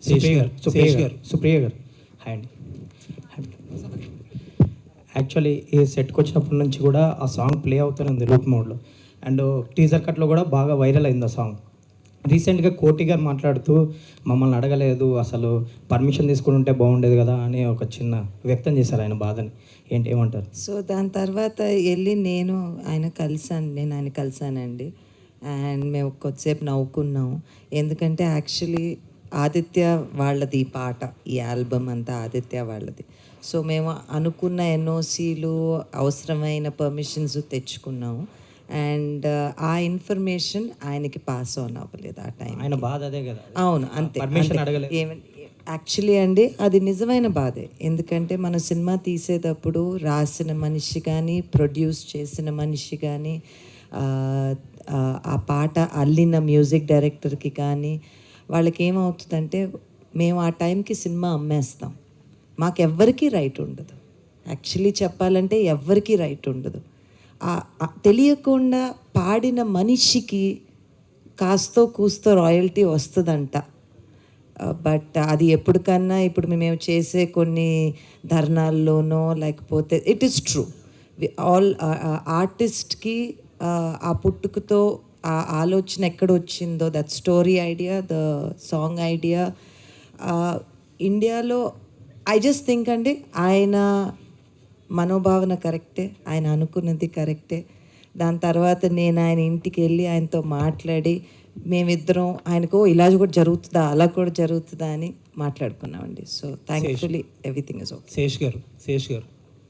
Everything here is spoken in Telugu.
సుప్రియ గారు హాయ్ అండి. యాక్చువల్లీ ఈ సెట్కి వచ్చినప్పటి నుంచి కూడా ఆ సాంగ్ ప్లే అవుతూనే ఉంది లూప్ మోడ్లో. అండ్ టీజర్ కట్లో కూడా బాగా వైరల్ అయింది ఆ సాంగ్. రీసెంట్గా కోటి గారు మాట్లాడుతూ మమ్మల్ని అడగలేదు, అసలు పర్మిషన్ తీసుకుని ఉంటే బాగుండేది కదా అని ఒక చిన్న వ్యక్తం చేశారు ఆయన బాధని. ఏంటి ఏమంటారు? సో దాని తర్వాత వెళ్ళి నేను ఆయన కలిసానండి. అండ్ మేము కొద్దిసేపు నవ్వుకున్నాం. ఎందుకంటే యాక్చువల్లీ ఆదిత్య వాళ్ళది ఈ పాట, ఈ ఆల్బమ్ అంతా ఆదిత్య వాళ్ళది. సో మేము అనుకున్న ఎన్ఓసీలు, అవసరమైన పర్మిషన్స్ తెచ్చుకున్నాము. అండ్ ఆ ఇన్ఫర్మేషన్ ఆయనకి పాస్ ఆన్ అవ్వలేదు ఆ టైం. ఆయన బాధ అదే కదా. అవును, అంతే. పర్మిషన్ అడగలేదు. యాక్చువల్లీ అండి అది నిజమైన బాధే. ఎందుకంటే మనం సినిమా తీసేటప్పుడు రాసిన మనిషి కానీ, ప్రొడ్యూస్ చేసిన మనిషి కానీ, ఆ పాట అల్లిన మ్యూజిక్ డైరెక్టర్కి కానీ వాళ్ళకి ఏమవుతుందంటే, మేము ఆ టైంకి సినిమా అమ్మేస్తాం, మాకెవ్వరికీ రైట్ ఉండదు. యాక్చువల్లీ చెప్పాలంటే ఎవ్వరికీ రైట్ ఉండదు. తెలియకుండా పాడిన మనిషికి కాస్తో కూస్తో రాయల్టీ వస్తుందంట. బట్ అది ఎప్పటికన్నా ఇప్పుడు మేము చేసే కొన్ని ధర్నాల్లోనో లేకపోతే ఇట్ ఈస్ ట్రూ, ఆల్ ఆర్టిస్ట్కి ఆ పుట్టుకతో ఆ ఆలోచన ఎక్కడ వచ్చిందో, that story idea, the song idea ఇండియాలో ఐ జస్ట్ థింక్ అండి, ఆయన మనోభావన కరెక్టే, ఆయన అనుకున్నది కరెక్టే. దాని తర్వాత నేను ఆయన ఇంటికి వెళ్ళి ఆయనతో మాట్లాడి మేమిద్దరం ఆయనకు ఇలా కూడా జరుగుతుందా, అలా కూడా జరుగుతుందా అని మాట్లాడుకున్నామండి. So thankfully everything is okay. Sesh గారు